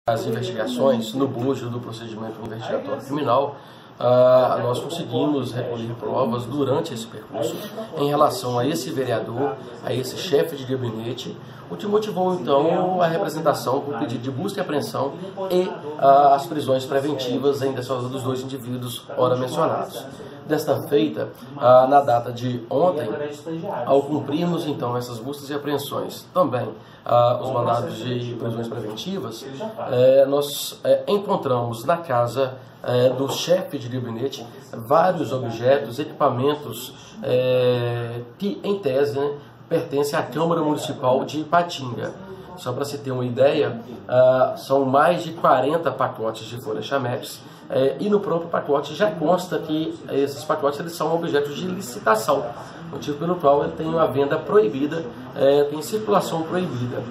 As investigações no bojo do procedimento investigatório criminal, nós conseguimos recolher provas durante esse percurso em relação a esse vereador, a esse chefe de gabinete, o que motivou então a representação por pedido de busca e apreensão e as prisões preventivas em defesa dos dois indivíduos ora mencionados. Desta feita, na data de ontem, ao cumprirmos então essas buscas e apreensões, também os mandados de prisões preventivas, nós encontramos na casa do chefe de gabinete vários objetos, equipamentos que, em tese, pertencem à Câmara Municipal de Ipatinga. Só para se ter uma ideia, são mais de 40 pacotes de folhas chametes, e no próprio pacote já consta que esses pacotes eles são objetos de licitação, motivo pelo qual ele tem uma venda proibida, tem circulação proibida.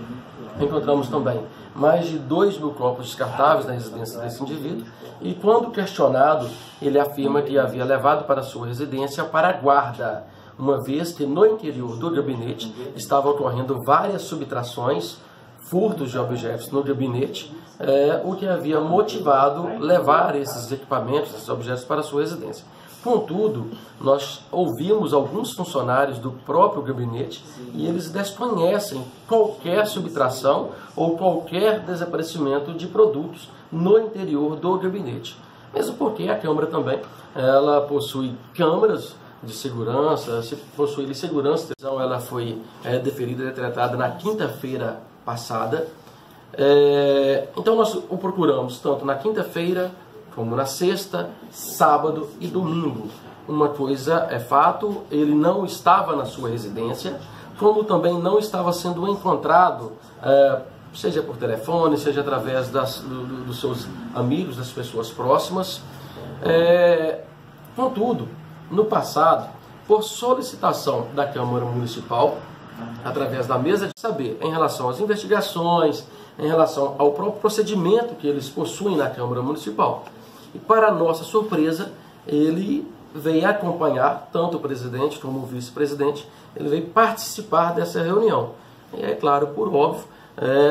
Encontramos também mais de 2.000 copos descartáveis na residência desse indivíduo e, quando questionado, ele afirma que havia levado para sua residência para a guarda, uma vez que no interior do gabinete estavam ocorrendo várias subtrações, furtos de objetos no gabinete, o que havia motivado levar esses equipamentos, esses objetos para a sua residência. Contudo, nós ouvimos alguns funcionários do próprio gabinete e eles desconhecem qualquer subtração ou qualquer desaparecimento de produtos no interior do gabinete. Mesmo porque a Câmara também ela possui câmeras de segurança, se possui segurança, ela foi deferida e decretada na quinta-feira passada. Então nós o procuramos tanto na quinta-feira como na sexta, sábado e domingo. Uma coisa é fato, ele não estava na sua residência, como também não estava sendo encontrado, seja por telefone, seja através dos seus amigos, das pessoas próximas. Contudo, no passado, por solicitação da Câmara Municipal, através da mesa de saber, em relação às investigações, em relação ao próprio procedimento que eles possuem na Câmara Municipal. E, para nossa surpresa, ele veio acompanhar tanto o presidente como o vice-presidente, ele veio participar dessa reunião. E é claro, por óbvio,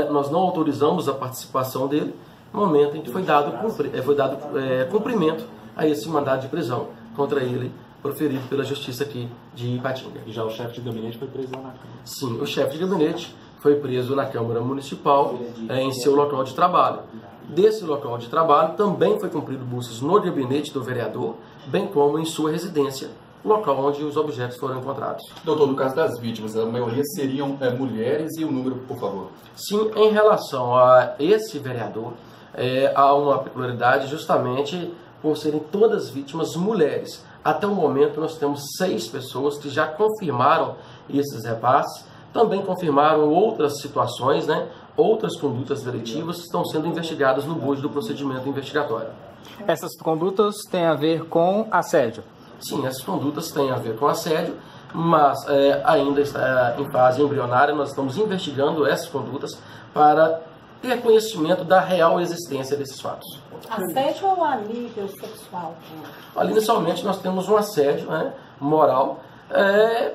nós não autorizamos a participação dele no momento em que foi dado cumprimento a esse mandado de prisão contra ele, proferido pela Justiça aqui de Ipatinga. E já o chefe de gabinete foi preso lá na Câmara? Sim, o chefe de gabinete foi preso na Câmara Municipal, em seu local de trabalho. Desse local de trabalho também foi cumprido buscas no gabinete do vereador, bem como em sua residência, local onde os objetos foram encontrados. Doutor, no caso das vítimas, a maioria seriam mulheres, e o número, por favor? Sim, em relação a esse vereador, há uma peculiaridade justamente por serem todas vítimas mulheres. Até o momento nós temos 6 pessoas que já confirmaram esses repasses, também confirmaram outras situações, outras condutas delitivas que estão sendo investigadas no bojo do procedimento investigatório. Essas condutas têm a ver com assédio? Sim, essas condutas têm a ver com assédio, mas ainda está em fase embrionária. Nós estamos investigando essas condutas para ter conhecimento da real existência desses fatos. Assédio ou a nível sexual? Ali, inicialmente, nós temos um assédio moral,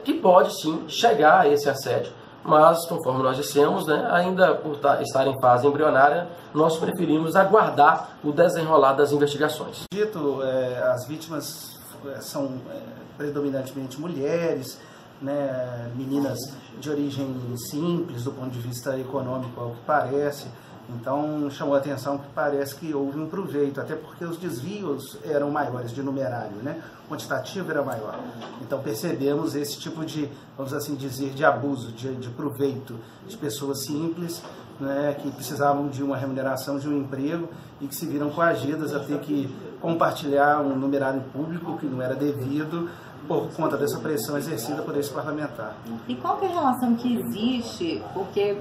que pode sim chegar a esse assédio, mas, conforme nós dissemos, ainda por estar em fase embrionária, nós preferimos aguardar o desenrolar das investigações. Dito, as vítimas são predominantemente mulheres, meninas de origem simples do ponto de vista econômico, ao que parece. Então chamou a atenção que parece que houve um proveito, até porque os desvios eram maiores de numerário, o quantitativo era maior. Então percebemos esse tipo de, vamos assim dizer, de abuso, de proveito de pessoas simples, que precisavam de uma remuneração, de um emprego e que se viram coagidas a ter que compartilhar um numerário público que não era devido por conta dessa pressão exercida por esse parlamentar. E qual que é a relação que existe? Porque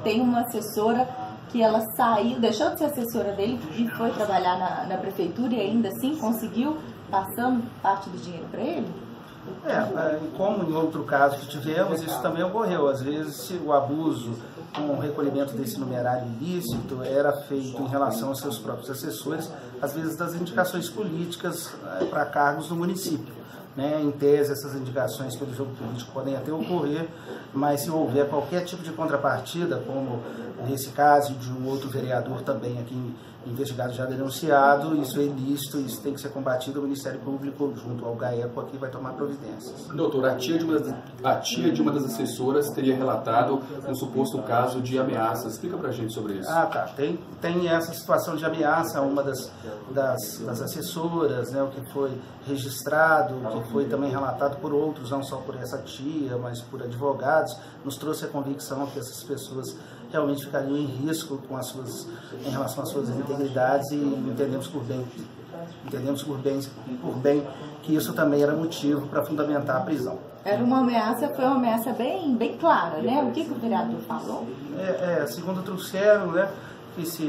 tem uma assessora que ela saiu, deixou de ser assessora dele e foi trabalhar na prefeitura e ainda assim conseguiu passando parte do dinheiro para ele? Como em outro caso que tivemos, isso também ocorreu. Às vezes o abuso com o recolhimento desse numerário ilícito era feito em relação aos seus próprios assessores, às vezes das indicações políticas para cargos no município. né? Em tese, essas indicações pelo jogo político podem até ocorrer, mas se houver qualquer tipo de contrapartida, como nesse caso de um outro vereador também aqui investigado já denunciado, isso é ilícito, isso tem que ser combatido. O Ministério Público, junto ao GAECO, aqui vai tomar providências. Doutor, a tia de uma das assessoras teria relatado um suposto caso de ameaças. Explica pra gente sobre isso. Ah, tá. Tem essa situação de ameaça a uma das assessoras, né, o que foi registrado, o que foi também relatado por outros, não só por essa tia, mas por advogados, nos trouxe a convicção que essas pessoas realmente ficariam em risco em relação às suas integridades, e entendemos por bem que isso também era motivo para fundamentar a prisão. Era uma ameaça, foi uma ameaça bem clara, né? O que o vereador falou? Segundo trouxeram, né, que se,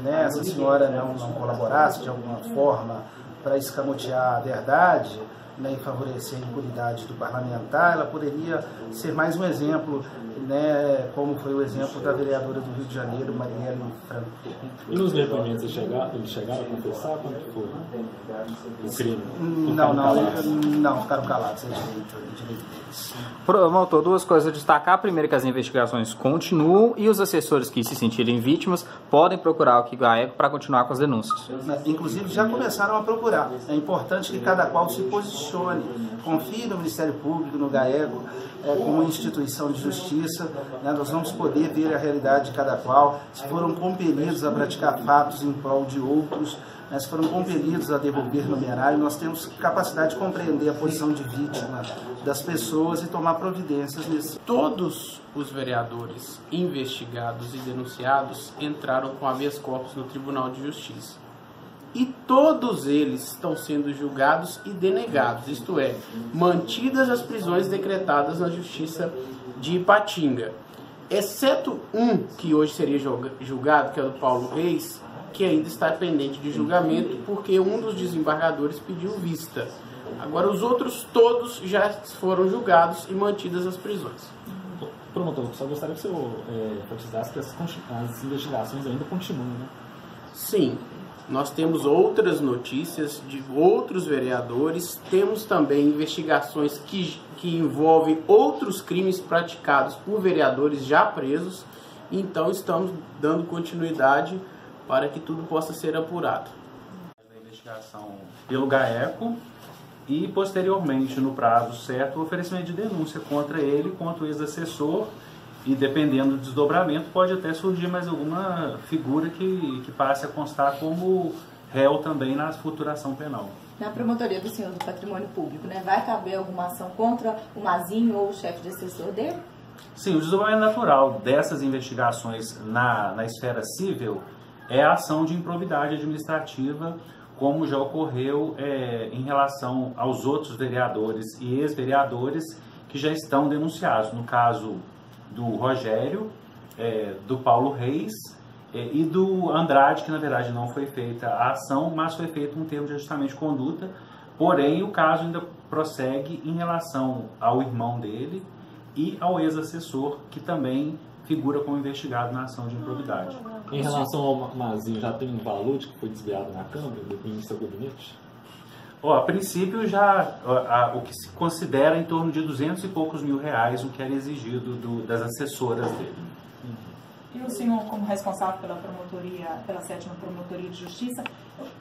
né, essa senhora não colaborasse de alguma forma para escamotear a verdade, né, e favorecer a impunidade do parlamentar, ela poderia ser mais um exemplo, né, como foi o exemplo da vereadora do Rio de Janeiro, Marielle Franco. E nos depoimentos eles chegaram a confessar quando foi o crime? Não, ficaram calados, é direito deles. Promotor, duas coisas a destacar. Primeiro, que as investigações continuam e os assessores que se sentirem vítimas podem procurar o GAECO para continuar com as denúncias. Inclusive já começaram a procurar. É importante que cada qual se posicione, confie no Ministério Público, no GAECO, como instituição de justiça, né? Nós vamos poder ver a realidade de cada qual, se foram compelidos a praticar fatos em prol de outros, né? Se foram compelidos a devolver numerário, nós temos capacidade de compreender a posição de vítima das pessoas e tomar providências nesse. Todos os vereadores investigados e denunciados entraram com habeas corpus no Tribunal de Justiça. E todos eles estão sendo julgados e denegados, isto é, mantidas as prisões decretadas na Justiça de Ipatinga. Exceto um que hoje seria julgado, que é o do Paulo Reis, que ainda está pendente de julgamento, porque um dos desembargadores pediu vista. Agora, os outros todos já foram julgados e mantidas as prisões. Promotor, só gostaria que o senhor enfatizasse que as investigações ainda continuam, né? Sim. Nós temos outras notícias de outros vereadores, temos também investigações que envolvem outros crimes praticados por vereadores já presos, então estamos dando continuidade para que tudo possa ser apurado. A investigação pelo GAECO e, posteriormente, no prazo certo, o oferecimento de denúncia contra ele, contra o ex-assessor, e dependendo do desdobramento, pode até surgir mais alguma figura que passe a constar como réu também na futuração penal. Na promotoria do senhor do Patrimônio Público, né, vai caber alguma ação contra o Mazinho ou o chefe de assessor dele? Sim, o desdobramento natural dessas investigações na esfera civil é a ação de improbidade administrativa, como já ocorreu em relação aos outros vereadores e ex-vereadores que já estão denunciados. No caso do Rogério, do Paulo Reis e do Andrade, que na verdade não foi feita a ação, mas foi feito um termo de ajustamento de conduta, porém o caso ainda prossegue em relação ao irmão dele e ao ex-assessor, que também figura como investigado na ação de improbidade. Em relação ao Mazinho, já tem um valor de que foi desviado na Câmara, do seu gabinete? A princípio, o que se considera em torno de 200 e poucos mil reais, o que era exigido das assessoras dele. E o senhor, como responsável pela 7ª Promotoria de Justiça,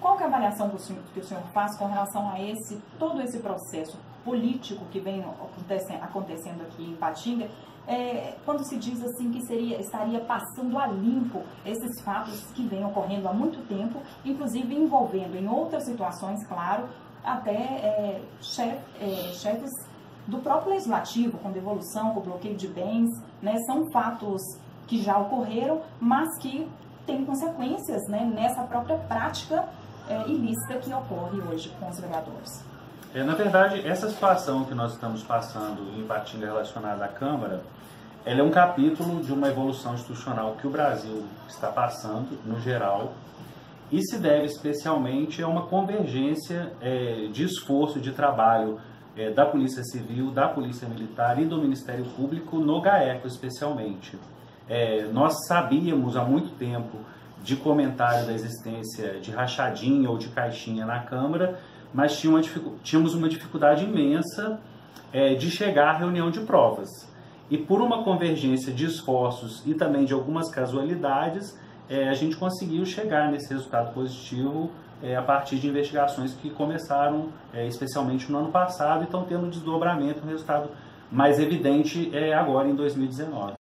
qual que é a avaliação que o senhor faz com relação a todo esse processo político que vem acontecendo aqui em Ipatinga, quando se diz assim que estaria passando a limpo esses fatos que vêm ocorrendo há muito tempo, inclusive envolvendo em outras situações, claro, até chefes do próprio legislativo, com devolução, com bloqueio de bens, né? São fatos que já ocorreram, mas que têm consequências, né, nessa própria prática ilícita que ocorre hoje com os vereadores. Na verdade, essa situação que nós estamos passando em Ipatinga relacionada à Câmara, ela é um capítulo de uma evolução institucional que o Brasil está passando, no geral, e se deve especialmente a uma convergência de esforço, de trabalho da Polícia Civil, da Polícia Militar e do Ministério Público no GAECO especialmente. Nós sabíamos há muito tempo de comentário da existência de rachadinha ou de caixinha na Câmara, mas tínhamos uma dificuldade imensa de chegar à reunião de provas. E por uma convergência de esforços e também de algumas casualidades, a gente conseguiu chegar nesse resultado positivo a partir de investigações que começaram especialmente no ano passado e estão tendo um desdobramento, um resultado mais evidente agora em 2019.